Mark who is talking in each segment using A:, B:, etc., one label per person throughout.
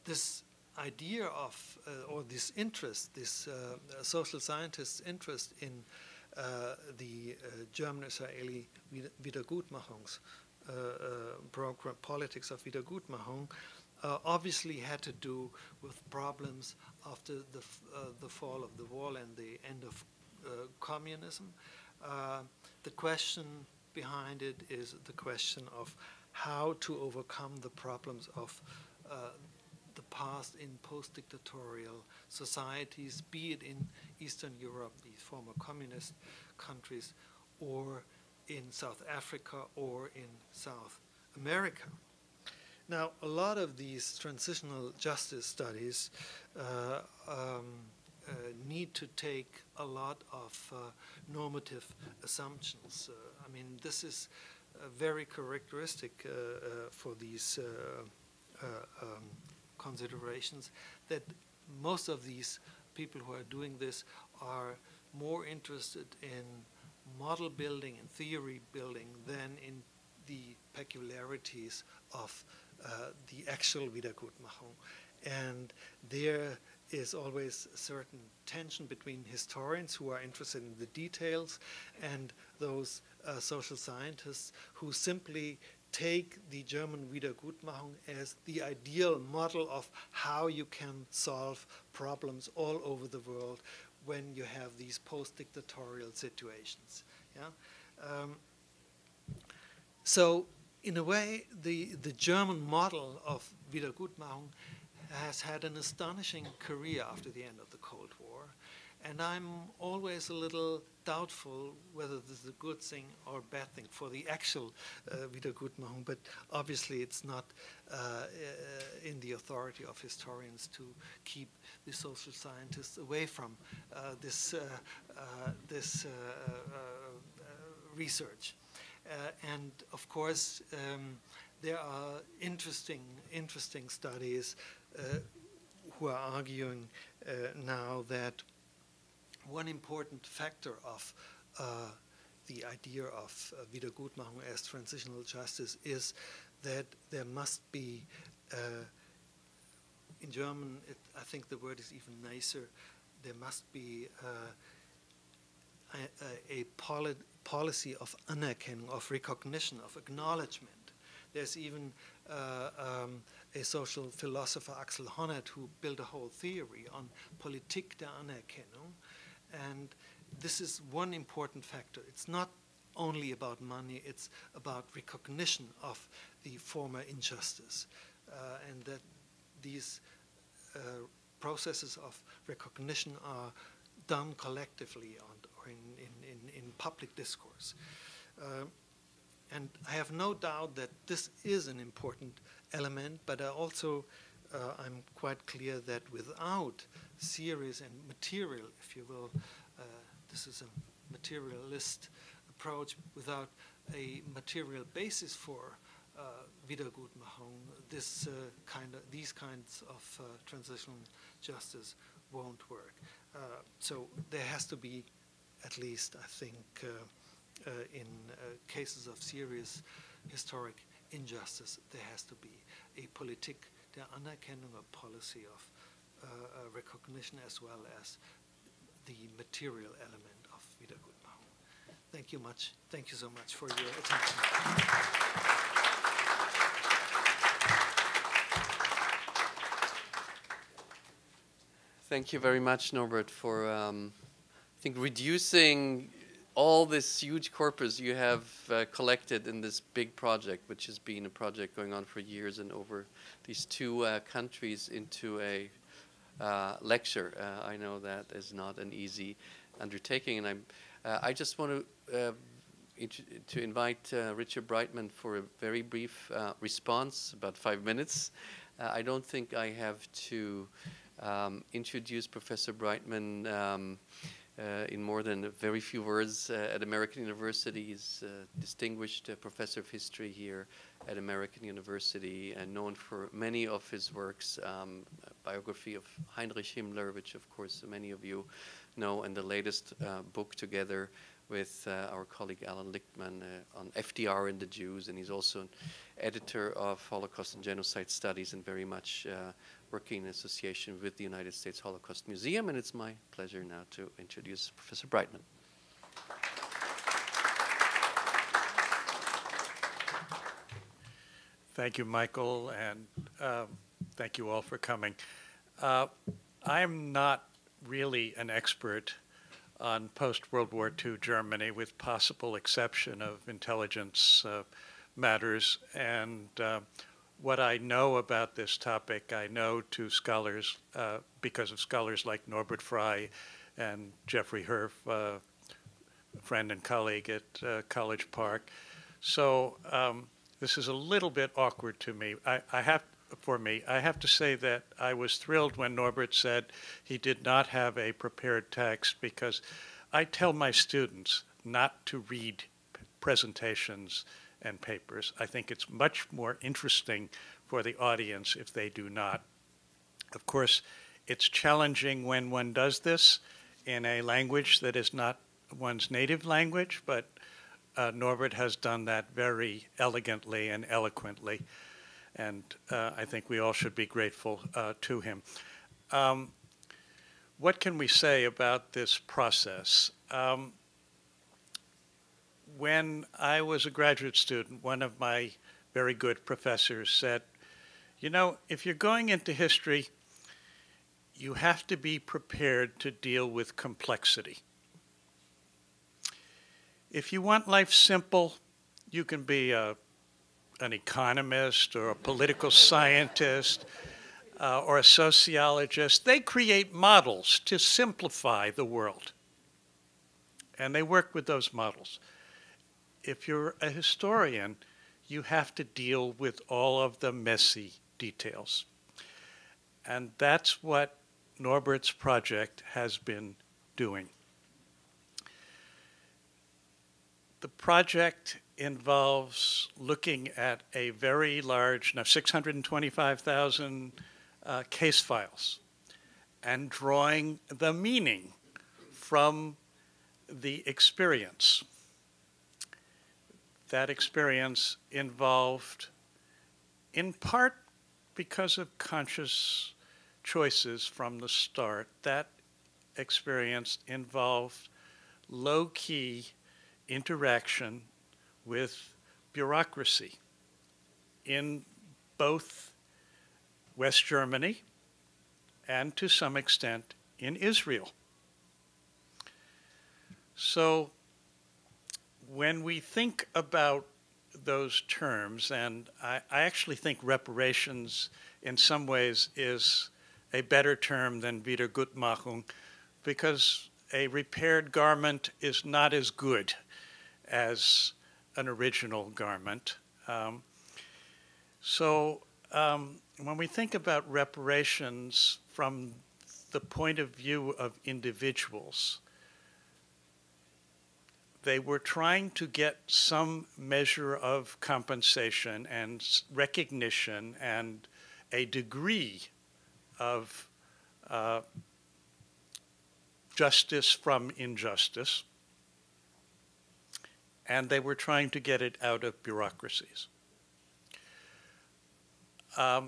A: this idea of, or this interest, this social scientists' interest in the German-Israeli Wiedergutmachungs program, politics of Wiedergutmachung, obviously had to do with problems after the fall of the wall and the end of communism. The question behind it is the question of how to overcome the problems of the past in post-dictatorial societies, be it in Eastern Europe, these former communist countries, or in South Africa, or in South America. Now, a lot of these transitional justice studies need to take a lot of normative assumptions. I mean, this is very characteristic for these considerations, that most of these people who are doing this are more interested in model building and theory building than in the peculiarities of the actual Wiedergutmachung. And there is always a certain tension between historians who are interested in the details and those social scientists who simply take the German Wiedergutmachung as the ideal model of how you can solve problems all over the world when you have these post-dictatorial situations. Yeah? So in a way, the German model of Wiedergutmachung has had an astonishing career after the end of the Cold War. And I'm always a little doubtful whether this is a good thing or a bad thing for the actual Wiedergutmachung, but obviously it's not in the authority of historians to keep the social scientists away from this research. And of course, there are interesting studies who are arguing now that one important factor of the idea of Wiedergutmachung as transitional justice is that there must be, in German, I think the word is even nicer, there must be a policy of Anerkennung, of recognition, of acknowledgement. There's even a social philosopher, Axel Honneth, who built a whole theory on Politik der Anerkennung. And this is one important factor. It's not only about money, it's about recognition of the former injustice. And that these processes of recognition are done collectively or in public discourse. And I have no doubt that this is an important element, but I also I'm quite clear that without serious and material, if you will, this is a materialist approach, without a material basis for Wiedergutmachung, these kinds of transitional justice won't work. So there has to be, at least I think, in cases of serious historic injustice, there has to be a Politik der Anerkennung, a policy of recognition, as well as the material element of Wiedergutmachung. Thank you much. Thank you so much for your attention.
B: Thank you very much, Norbert, for I think reducing all this huge corpus you have collected in this big project, which has been a project going on for years and over these two countries, into a lecture. I know that is not an easy undertaking, and I just want to invite Richard Breitman for a very brief response, about 5 minutes. I don't think I have to introduce Professor Breitman in more than a very few words. At American University, he's a distinguished professor of history here at American University, and known for many of his works, biography of Heinrich Himmler, which of course many of you know, and the latest book together with our colleague Alan Lichtman on FDR and the Jews, and he's also an editor of Holocaust and Genocide Studies and very much working in association with the United States Holocaust Museum. And it's my pleasure now to introduce Professor Breitman.
C: Thank you, Michael, and thank you all for coming. I'm not really an expert on post-World War II Germany, with possible exception of intelligence matters. And what I know about this topic, I know to scholars, because of scholars like Norbert Frey and Jeffrey Herf, friend and colleague at College Park. So this is a little bit awkward to me. I have to say that I was thrilled when Norbert said he did not have a prepared text, because I tell my students not to read presentations and papers. I think it's much more interesting for the audience if they do not. Of course, it's challenging when one does this in a language that is not one's native language, but Norbert has done that very elegantly and eloquently, and I think we all should be grateful to him. What can we say about this process? When I was a graduate student, one of my very good professors said, you know, if you're going into history, you have to be prepared to deal with complexity. If you want life simple, you can be an economist or a political scientist or a sociologist. They create models to simplify the world, and they work with those models. If you're a historian, you have to deal with all of the messy details. And that's what Norbert's project has been doing. The project involves looking at a very large, now 625,000 case files, and drawing the meaning from the experience. That experience involved, in part because of conscious choices from the start, that experience involved low-key interaction with bureaucracy in both West Germany and to some extent in Israel. So when we think about those terms, and I actually think reparations in some ways is a better term than Wiedergutmachung, because a repaired garment is not as good as an original garment. When we think about reparations from the point of view of individuals, they were trying to get some measure of compensation and recognition and a degree of justice from injustice, and they were trying to get it out of bureaucracies.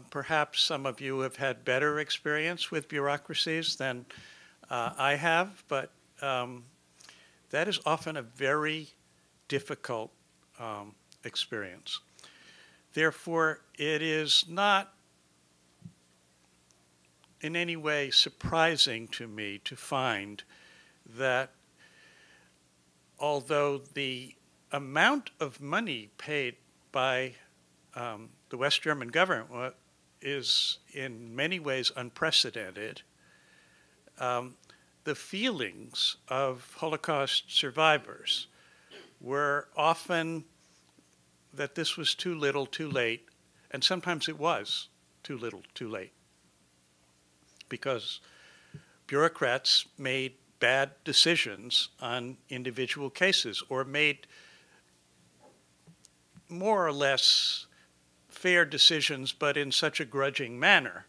C: Perhaps some of you have had better experience with bureaucracies than I have, but that is often a very difficult experience. Therefore, it is not in any way surprising to me to find that although the amount of money paid by the West German government is in many ways unprecedented, the feelings of Holocaust survivors were often that this was too little, too late, and sometimes it was too little, too late, because bureaucrats made bad decisions on individual cases or made more or less fair decisions, but in such a grudging manner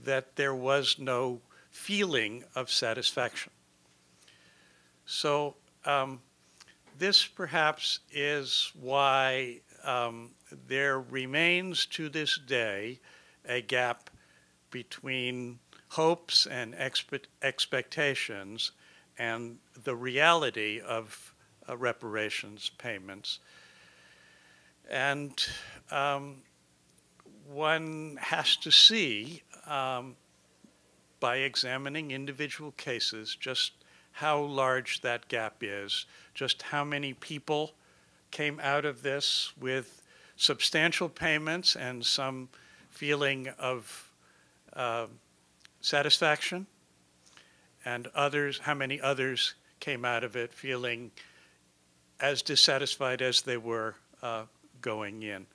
C: that there was no feeling of satisfaction. So this perhaps is why there remains to this day a gap between hopes and expectations and the reality of reparations payments. And one has to see, by examining individual cases, just how large that gap is, just how many people came out of this with substantial payments and some feeling of satisfaction, and others, how many others came out of it feeling as dissatisfied as they were going in.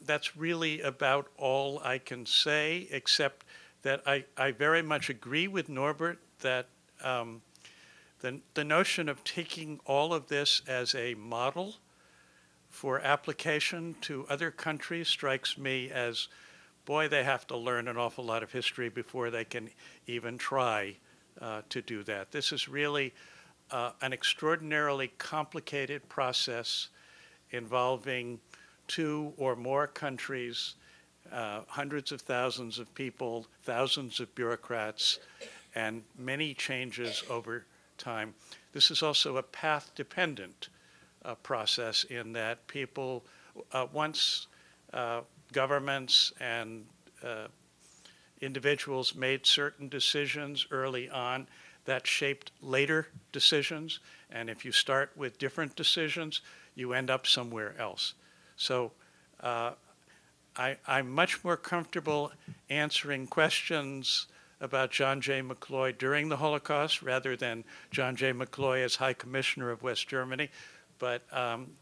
C: That's really about all I can say, except that I very much agree with Norbert that the notion of taking all of this as a model for application to other countries strikes me as, boy, they have to learn an awful lot of history before they can even try to do that. This is really an extraordinarily complicated process involving 2 or more countries, hundreds of thousands of people, thousands of bureaucrats, and many changes over time. This is also a path-dependent process in that people, once governments and individuals made certain decisions early on, that shaped later decisions. And if you start with different decisions, you end up somewhere else. So I'm much more comfortable answering questions about John J. McCloy during the Holocaust rather than John J. McCloy as High Commissioner of West Germany. But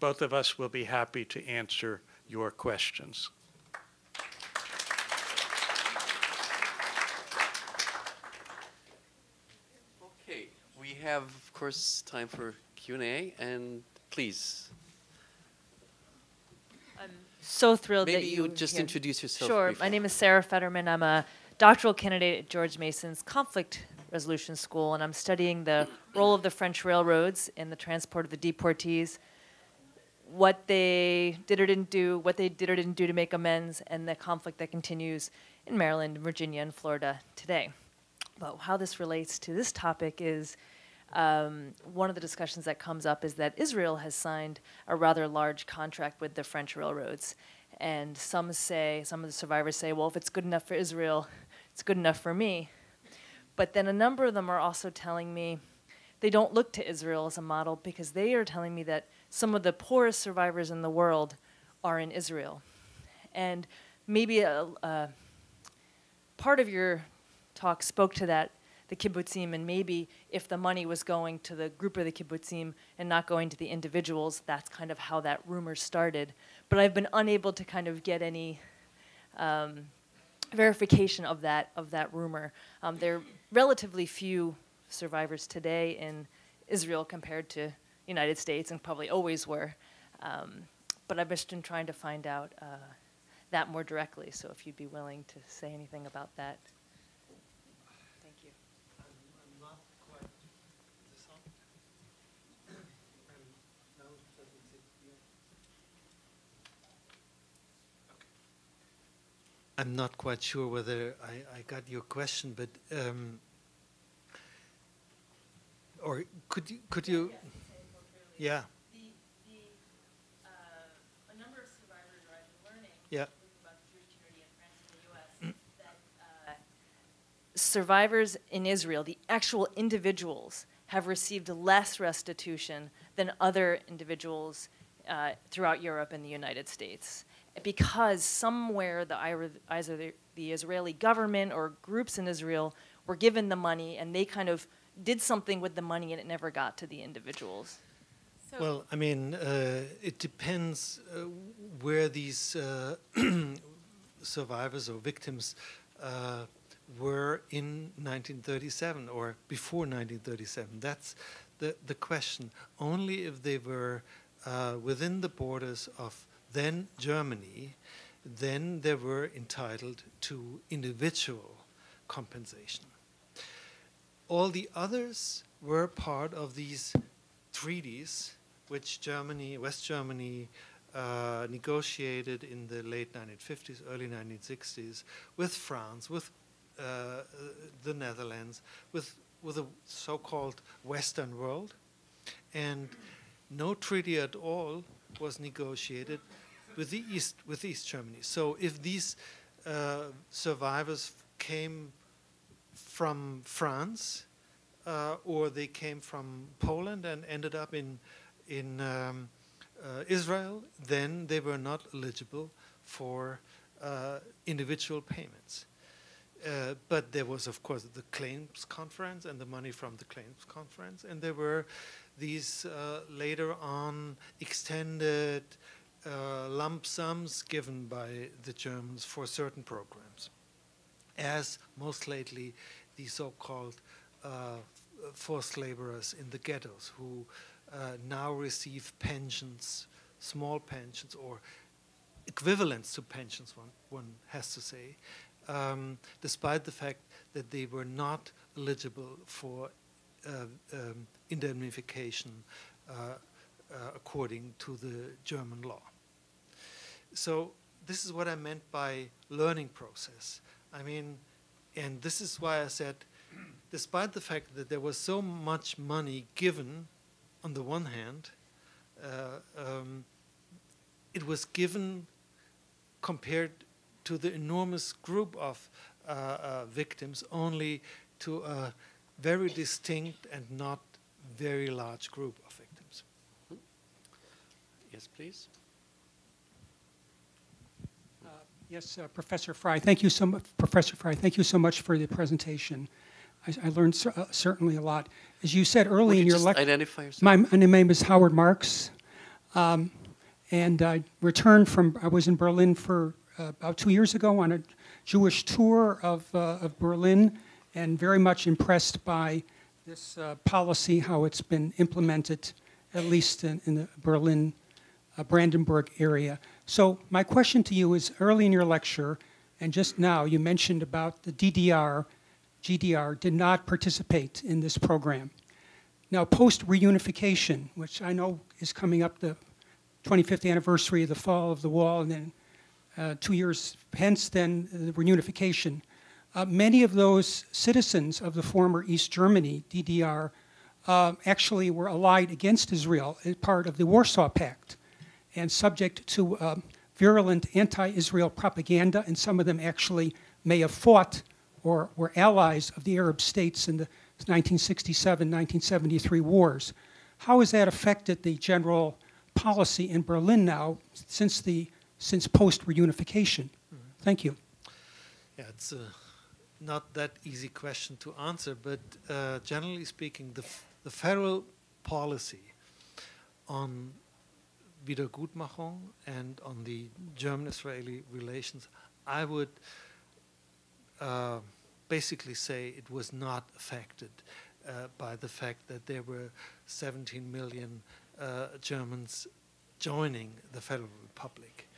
C: both of us will be happy to answer your questions.
B: Okay, we have, of course, time for Q&A, and please.
D: I'm so thrilled that
B: Maybe you just introduce yourself
D: Sure.
B: briefly.
D: My name is Sarah Fetterman. I'm a doctoral candidate at George Mason's Conflict Resolution School, and I'm studying the role of the French railroads in the transport of the deportees, what they did or didn't do to make amends, and the conflict that continues in Maryland, Virginia, and Florida today. But how this relates to this topic is one of the discussions that comes up is that Israel has signed a rather large contract with the French railroads. And some of the survivors say, well, if it's good enough for Israel, it's good enough for me. But then a number of them are also telling me they don't look to Israel as a model because they are telling me that some of the poorest survivors in the world are in Israel. And maybe a part of your talk spoke to that, the kibbutzim, and maybe if the money was going to the group of the kibbutzim and not going to the individuals, that's kind of how that rumor started. But I've been unable to kind of get any verification of that rumor. There are relatively few survivors today in Israel compared to United States, and probably always were. But I've just been trying to find out that more directly, so if you'd be willing to say anything about that. Thank you.
A: I'm not quite this on. No, it doesn't seem to be on. Okay. I'm not quite sure whether I got your question, but or could you yeah.
D: A number of survivors, or I've been learning,
A: Yeah.
D: about the Jewish community in France and the U.S., that survivors in Israel, the actual individuals, have received less restitution than other individuals throughout Europe and the United States. Because somewhere either the Israeli government or groups in Israel were given the money and they kind of did something with the money and it never got to the individuals.
A: Well, I mean, it depends where these survivors or victims were in 1937 or before 1937. That's the question. Only if they were within the borders of then Germany, then they were entitled to individual compensation. All the others were part of these treaties which West Germany, negotiated in the late 1950s, early 1960s, with France, with the Netherlands, with the so-called Western world, and no treaty at all was negotiated with East Germany. So if these survivors came from France, or they came from Poland and ended up in Israel, then they were not eligible for individual payments. But there was, of course, the claims conference and the money from the claims conference, and there were these later on extended lump sums given by the Germans for certain programs, as most lately the so-called forced laborers in the ghettos who now receive pensions, small pensions, or equivalents to pensions, one has to say, despite the fact that they were not eligible for indemnification according to the German law. So this is what I meant by learning process. I mean, and this is why I said, despite the fact that there was so much money given, on the one hand, it was given compared to the enormous group of victims only to a very distinct and not very large group of victims.
B: Yes, please.
E: Yes, Professor Fry, thank you so much. Professor Fry, thank you so much for the presentation. I learned certainly a lot. As you said early in your lecture,
B: identify yourself?
E: my name is Howard Marks, and I returned from. I was in Berlin for about 2 years ago on a Jewish tour of Berlin, and very much impressed by this policy, how it's been implemented, at least in the Berlin, Brandenburg area. So my question to you is, early in your lecture, and just now, you mentioned about the GDR did not participate in this program. Now, post-reunification, which I know is coming up, the 25th anniversary of the fall of the wall, and then 2 years hence, then the reunification. Many of those citizens of the former East Germany, DDR, actually were allied against Israel as part of the Warsaw Pact and subject to virulent anti-Israel propaganda, and some of them actually may have fought or were allies of the Arab states in the 1967-1973 wars. How has that affected the general policy in Berlin now since post-reunification? Thank you.
A: Yeah, it's not that easy question to answer, but generally speaking, the federal policy on Wiedergutmachung and on the German-Israeli relations, I would basically say it was not affected by the fact that there were 17 million Germans joining the Federal Republic.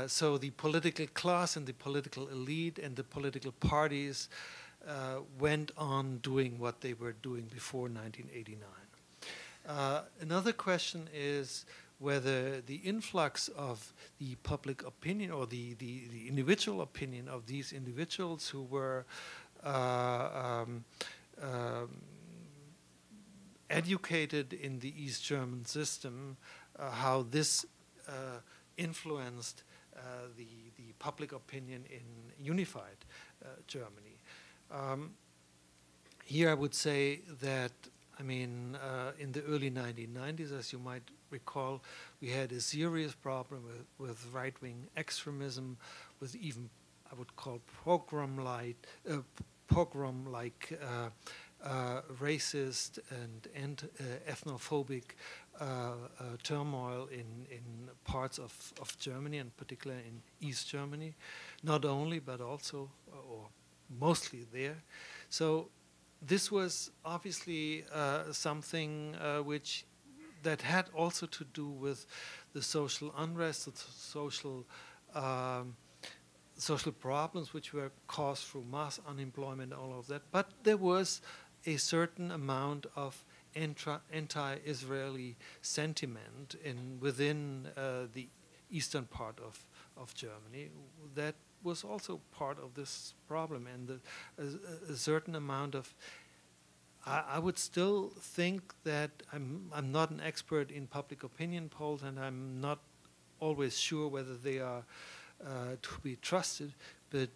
A: So the political class and the political elite and the political parties went on doing what they were doing before 1989. Another question is whether the influx of the public opinion or the individual opinion of these individuals who were educated in the East German system, how this influenced the public opinion in unified Germany. Here I would say that, I mean, in the early 1990s, as you might recall, we had a serious problem with right-wing extremism, with even, I would call, pogrom-like racist and ethnophobic turmoil in parts of Germany, and particularly in East Germany, not only, but also, or mostly there. So this was obviously something that had also to do with the social unrest, the social problems which were caused through mass unemployment, all of that. But there was a certain amount of anti-Israeli sentiment within the eastern part of Germany. That was also part of this problem, and a certain amount of. I would still think that I'm not an expert in public opinion polls, and I'm not always sure whether they are to be trusted. But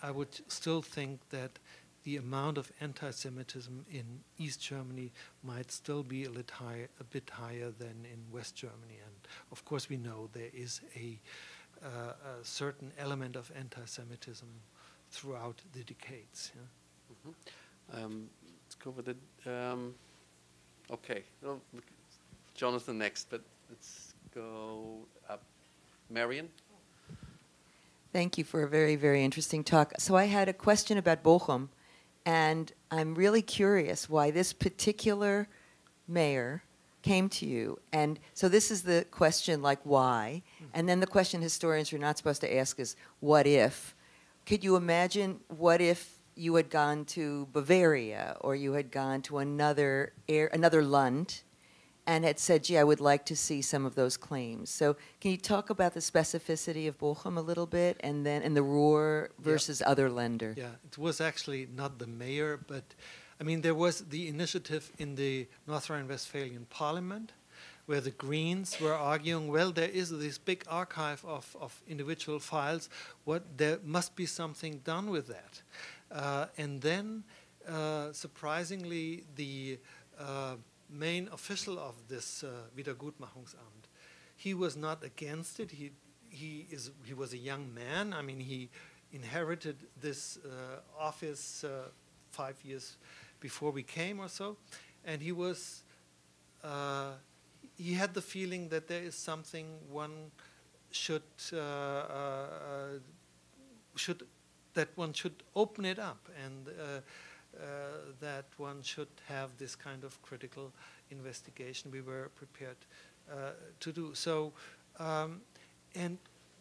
A: I would still think that the amount of anti-Semitism in East Germany might still be a bit higher than in West Germany. And of course, we know there is a certain element of anti-Semitism throughout the decades. Yeah?
B: Let's go with it. Okay, well, Jonathan next, but let's go up. Marion?
F: Thank you for a very, very interesting talk. So I had a question about Bochum, and I'm really curious why this particular mayor came to you. And so this is the question, like, why? And then the question historians are not supposed to ask is, what if? Could you imagine what if you had gone to Bavaria, or you had gone to another Land, and had said, gee, I would like to see some of those claims. So can you talk about the specificity of Bochum a little bit, and then in the Ruhr versus other Länder?
A: Yeah, it was actually not the mayor, but I mean, there was the initiative in the North Rhine-Westphalian parliament where the Greens were arguing, well, there is this big archive of individual files, there must be something done with that. And then, surprisingly, the main official of this Wiedergutmachungsamt, he was not against it. He was a young man. I mean, he inherited this office 5 years before we came or so, and he was. He had the feeling that there is something one should open it up, and that one should have this kind of critical investigation. We were prepared to do so, and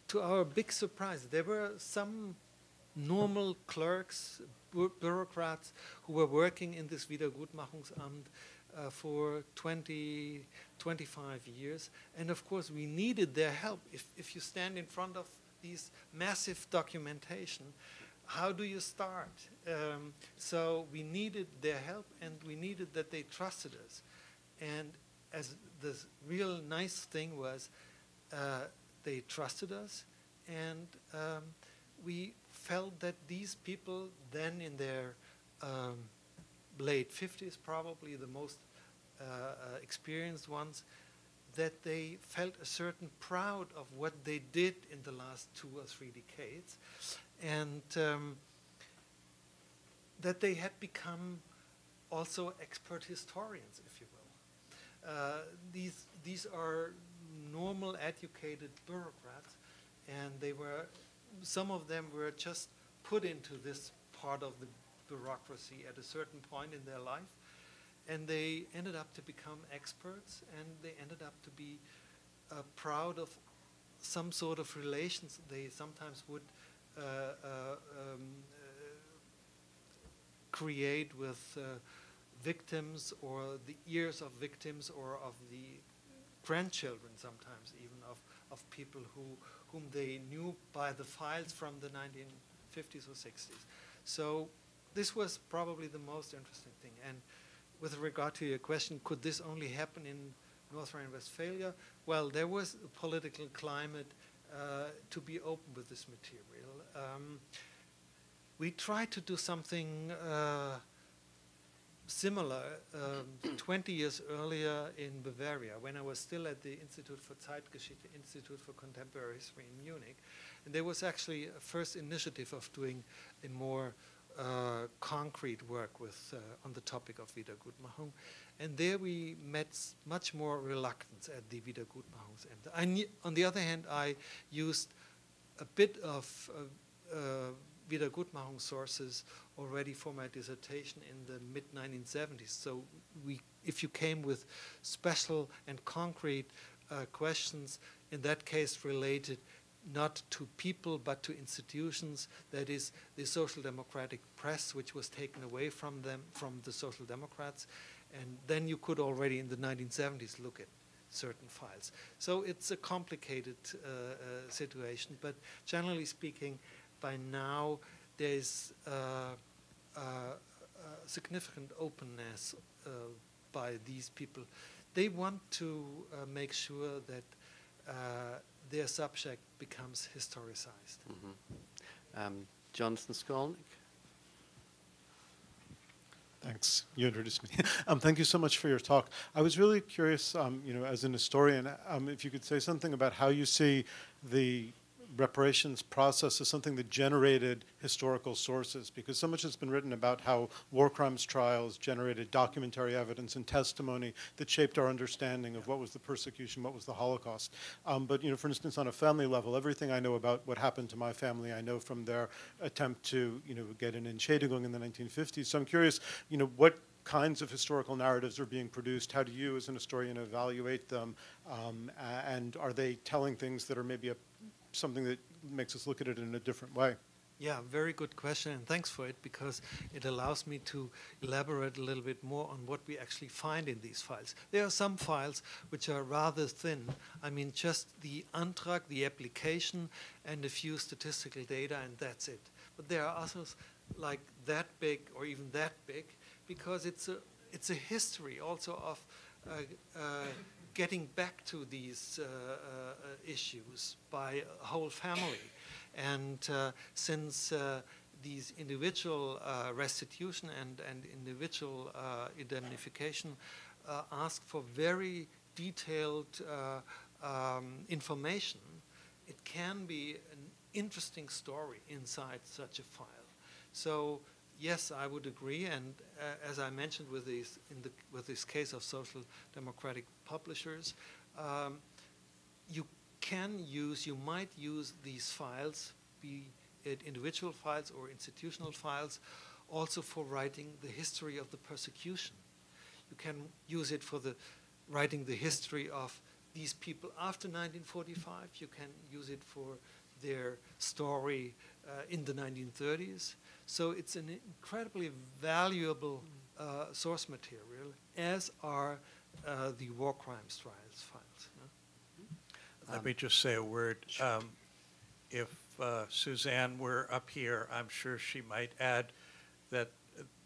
A: to our big surprise, there were some normal clerks, bureaucrats who were working in this Wiedergutmachungsamt for 20, 25 years. And of course, we needed their help. If you stand in front of these massive documentation, how do you start? So we needed their help, and we needed that they trusted us. And as the real nice thing was, they trusted us, and we felt that these people then in their late 50s, probably the most experienced ones, that they felt a certain proud of what they did in the last 2 or 3 decades, and that they had become also expert historians, if you will. These are normal, educated bureaucrats, and some of them were just put into this part of the bureaucracy at a certain point in their life, and they ended up to become experts, and they ended up to be proud of some sort of relations they sometimes would create with victims, or the ears of victims, or of the grandchildren sometimes even of people whom they knew by the files from the 1950s or 60s. So this was probably the most interesting thing. And with regard to your question, could this only happen in North Rhine-Westphalia? Well, there was a political climate to be open with this material. We tried to do something similar 20 years earlier in Bavaria, when I was still at the Institute for Zeitgeschichte, Institute for Contemporary History in Munich. And there was actually a first initiative of doing a more concrete work with on the topic of Wiedergutmachung. And there we met much more reluctance at the Wiedergutmachungsämter. On the other hand, I used a bit of Wiedergutmachung sources already for my dissertation in the mid-1970s. So if you came with special and concrete questions, in that case related not to people but to institutions, that is the social democratic press, which was taken away from them, from the social democrats, And then you could already in the 1970s look at certain files. So it's a complicated situation, but generally speaking, by now there's significant openness by these people. They want to make sure that their subject becomes historicized.
B: Jonathan Skolnick.
G: Thanks. You introduced me. Thank you so much for your talk. I was really curious, as an historian, if you could say something about how you see the reparations process as something that generated historical sources, because so much has been written about how war crimes trials generated documentary evidence and testimony that shaped our understanding of what was the persecution, what was the Holocaust. But for instance, on a family level, everything I know about what happened to my family, I know from their attempt to get an Entschädigung in the 1950s. So I'm curious, what kinds of historical narratives are being produced? How do you, as an historian, evaluate them? And are they telling things that are maybe something that makes us look at it in a different way?
A: Yeah, very good question, and thanks for it, because it allows me to elaborate a little bit more on what we actually find in these files. There are some files which are rather thin. I mean, just the Antrag, the application, and a few statistical data, and that's it. But there are others like that big or even that big, because it's a history also of getting back to these issues by a whole family. And since these individual restitution and individual indemnification ask for very detailed information, it can be an interesting story inside such a file. So yes, I would agree, and as I mentioned with this case of social democratic publishers, you might use these files, be it individual files or institutional files, also for writing the history of the persecution. You can use it for writing the history of these people after 1945. You can use it for their story in the 1930s. So it's an incredibly valuable source material, as are the war crimes trials files. No?
C: Let me just say a word. If Suzanne were up here, I'm sure she might add that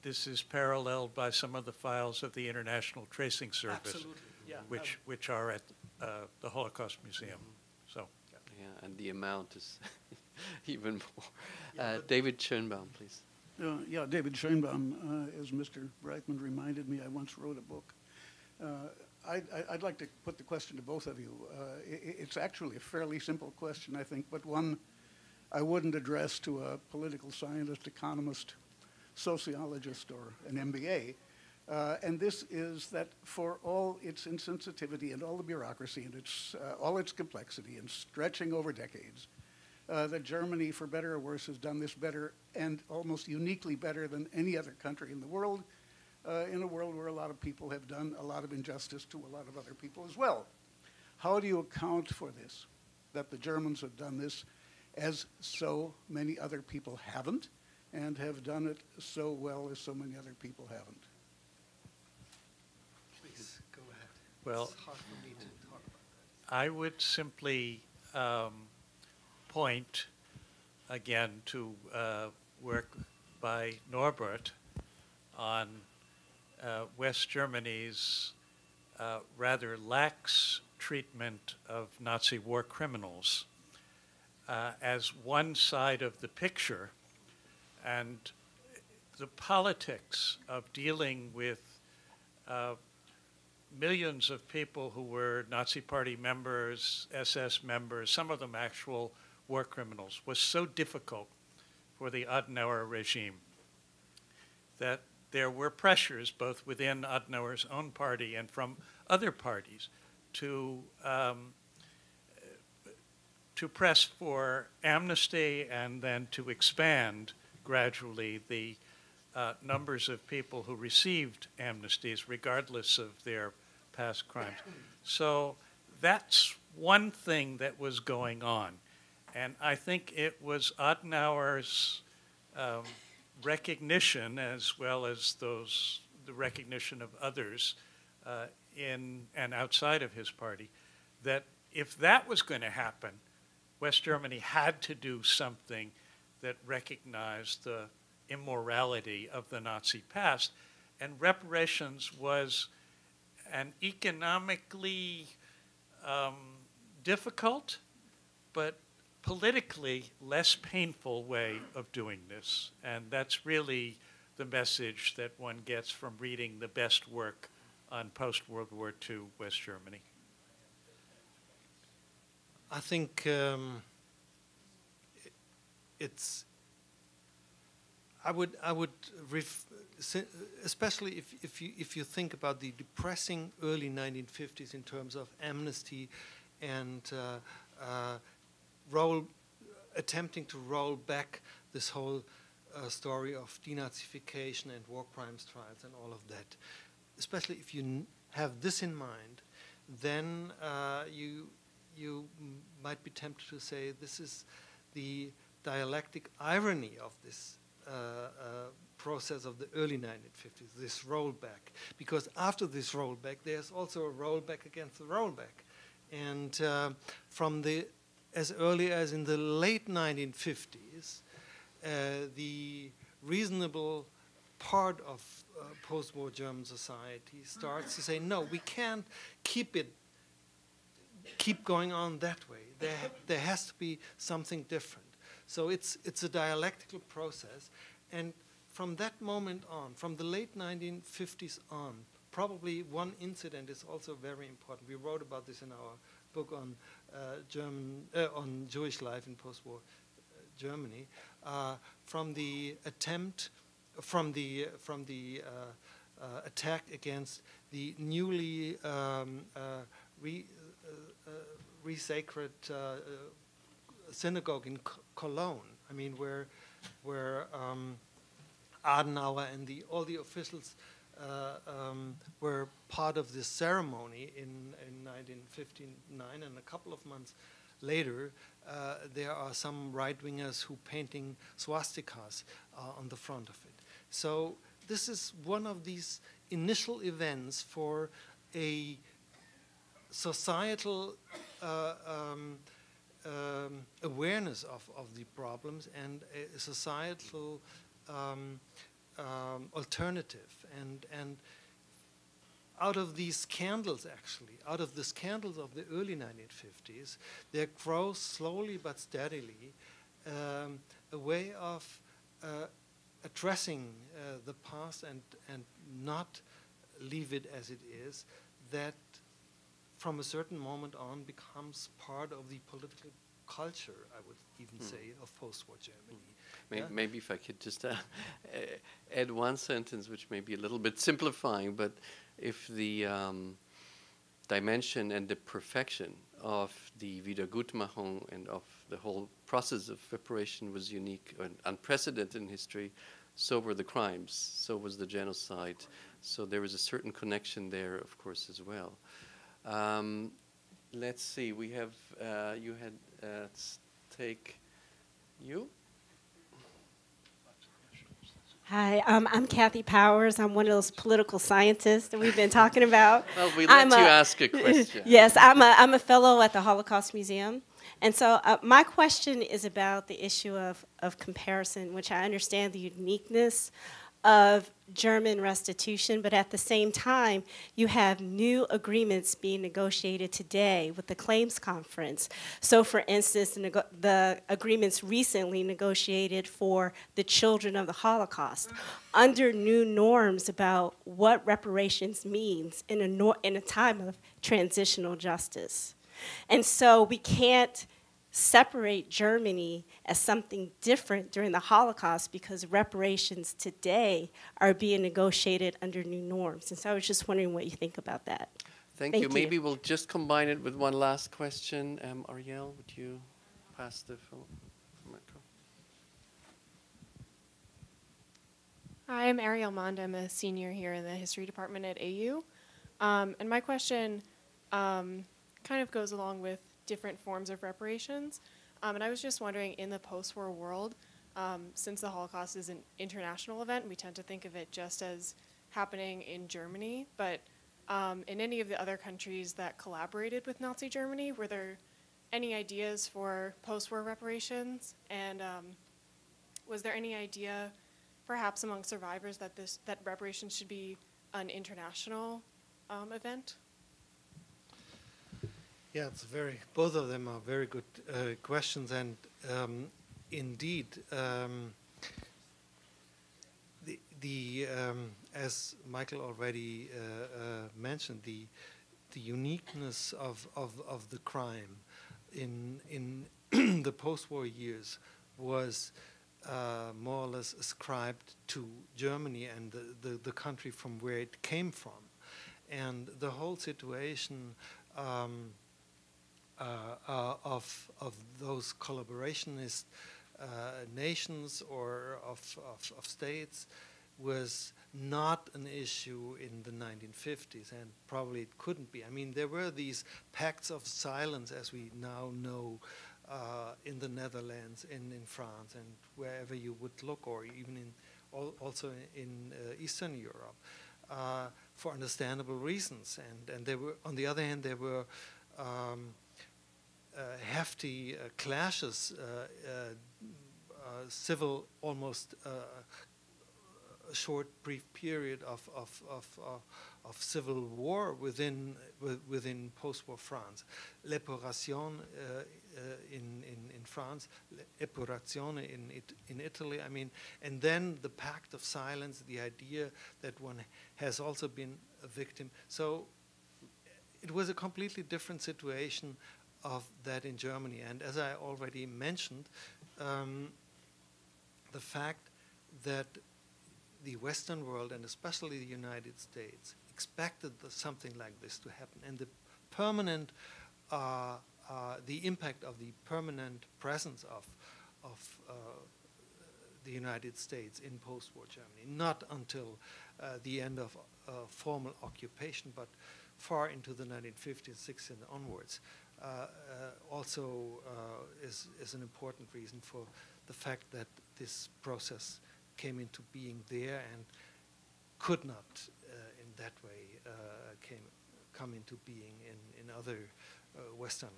C: this is paralleled by some of the files of the International Tracing Service,
A: Absolutely, yeah.
C: which are at the Holocaust Museum. So,
B: yeah, and the amount is even more. David Schönbaum, please.
H: Yeah, David Schönbaum, as Mr. Brightman reminded me, I once wrote a book. I'd like to put the question to both of you. It's actually a fairly simple question, I think, but one I wouldn't address to a political scientist, economist, sociologist, or an MBA. And this is that for all its insensitivity and all the bureaucracy and all its complexity and stretching over decades, that Germany, for better or worse, has done this better and almost uniquely better than any other country in the world, in a world where a lot of people have done a lot of injustice to a lot of other people as well. How do you account for this, that the Germans have done this as so many other people haven't, and have done it so well as so many other people haven't?
A: Please, go ahead.
C: well,
A: It's hard for me to talk about that.
C: I would simply point again to work by Norbert on West Germany's rather lax treatment of Nazi war criminals as one side of the picture, and the politics of dealing with millions of people who were Nazi Party members, SS members, some of them actual war criminals, was so difficult for the Adenauer regime that there were pressures both within Adenauer's own party and from other parties to press for amnesty and then to expand gradually the numbers of people who received amnesties regardless of their past crimes. So that's one thing that was going on. And I think it was Adenauer's recognition, as well as the recognition of others in and outside of his party, that if that was going to happen, West Germany had to do something that recognized the immorality of the Nazi past. And reparations was an economically difficult, but politically less painful way of doing this. And that's really the message that one gets from reading the best work on post-World War II West Germany.
A: I think it's. I would especially if you think about the depressing early 1950s in terms of amnesty and attempting to roll back this whole story of denazification and war crimes trials and all of that. Especially if you have this in mind, then you might be tempted to say this is the dialectic irony of this process of the early 1950s, this rollback. Because after this rollback, there's also a rollback against the rollback. And as early as in the late 1950s, the reasonable part of post-war German society starts to say, no, we can't keep going on that way. There has to be something different. So it's a dialectical process, and from that moment on, from the late 1950s on, probably one incident is also very important. We wrote about this in our book on on Jewish life in post-war Germany. From the attack against the newly resacred synagogue in Cologne. I mean, where Adenauer and all the officials were part of this ceremony in 1959, and a couple of months later, there are some right-wingers who painting swastikas on the front of it. So this is one of these initial events for a societal awareness of the problems and a societal alternative. And out of these scandals, actually, out of the scandals of the early 1950s, there grows slowly but steadily a way of addressing the past and not leave it as it is, that from a certain moment on becomes part of the political culture, I would even say, of post-war Germany.
B: Maybe if I could just add one sentence, which may be a little bit simplifying, but if the dimension and the perfection of the Wiedergutmachung and of the whole process of reparation was unique and unprecedented in history, so were the crimes, so was the genocide. So there was a certain connection there, of course, as well. Let's see, we have, you had, let's take you.
I: Hi, I'm Kathy Powers. I'm one of those political scientists that we've been talking about.
B: Well, we let you ask a question.
I: Yes, I'm a fellow at the Holocaust Museum. And so my question is about the issue of comparison, which I understand the uniqueness of German restitution, but at the same time, you have new agreements being negotiated today with the claims conference. So for instance, the agreements recently negotiated for the children of the Holocaust under new norms about what reparations means in a time of transitional justice. And so we can't separate Germany as something different during the Holocaust because reparations today are being negotiated under new norms. And so I was just wondering what you think about that.
B: Thank you. Maybe we'll just combine it with one last question. Ariel, would you pass the phone? Micro?
J: Hi, I'm Ariel Mond. I'm a senior here in the history department at AU. And my question kind of goes along with different forms of reparations. And I was just wondering, in the post-war world, since the Holocaust is an international event, we tend to think of it just as happening in Germany, but in any of the other countries that collaborated with Nazi Germany, were there any ideas for post-war reparations? And was there any idea, perhaps among survivors, that reparations should be an international event?
A: Yeah, both of them are very good questions, and indeed, as Michael already mentioned, the uniqueness of the crime in the post-war years was more or less ascribed to Germany and the country from where it came from, and the whole situation of those collaborationist nations or of states was not an issue in the 1950s, and probably it couldn't be. I mean, there were these pacts of silence, as we now know, in the Netherlands, in France, and wherever you would look, or even also in Eastern Europe, for understandable reasons. And there were, on the other hand, there were hefty clashes, civil, almost a short, brief period of civil war within post-war France. L'épuration in France, épurazione in Italy. I mean, and then the pact of silence, the idea that one has also been a victim. So it was a completely different situation of that in Germany. And as I already mentioned, the fact that the Western world, and especially the United States, expected something like this to happen, and the permanent, the impact of the permanent presence of the United States in post-war Germany, not until the end of formal occupation, but far into the 1950s, 60s, and onwards, also is an important reason for the fact that this process came into being there and could not, in that way, come into being in other Western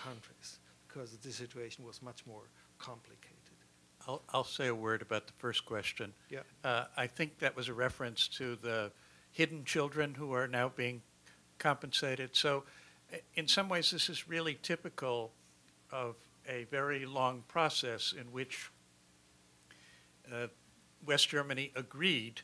A: countries, because the situation was much more complicated.
C: I'll say a word about the first question.
A: Yeah.
C: I think that was a reference to the hidden children who are now being compensated. So in some ways, this is really typical of a very long process in which West Germany agreed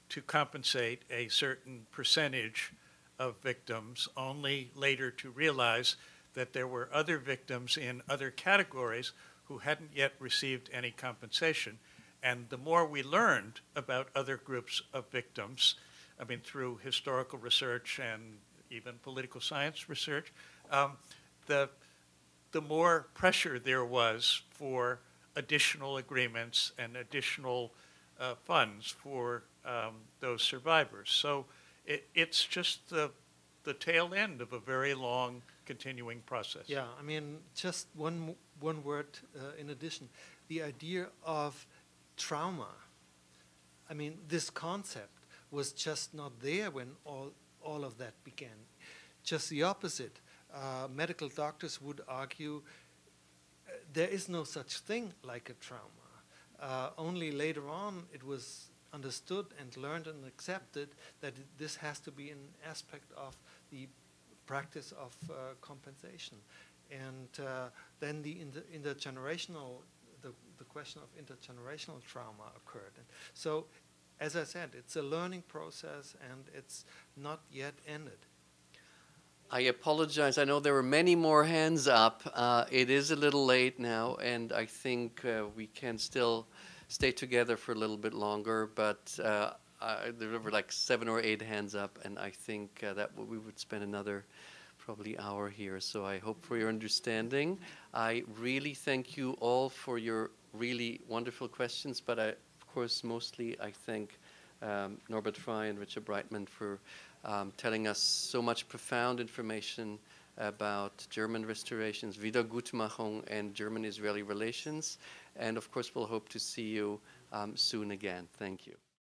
C: to compensate a certain percentage of victims, only later to realize that there were other victims in other categories who hadn't yet received any compensation. And the more we learned about other groups of victims, I mean, through historical research and even political science research, the more pressure there was for additional agreements and additional funds for those survivors. So it's just the tail end of a very long continuing process.
A: Yeah, I mean, just one word in addition. The idea of trauma, I mean, this concept was just not there when all of that began. Just the opposite. Medical doctors would argue there is no such thing like a trauma. Only later on it was understood and learned and accepted that this has to be an aspect of the practice of compensation. And then the question of intergenerational trauma occurred. And so, as I said, it's a learning process and it's not yet ended.
B: I apologize. I know there were many more hands up. It is a little late now, and I think we can still stay together for a little bit longer, but there were like 7 or 8 hands up, and I think that we would spend another probably hour here, so I hope for your understanding. I really thank you all for your really wonderful questions, but of course, mostly I thank Norbert Frey and Richard Breitman for telling us so much profound information about German restorations, Wiedergutmachung, and German-Israeli relations. And of course, we'll hope to see you soon again. Thank you.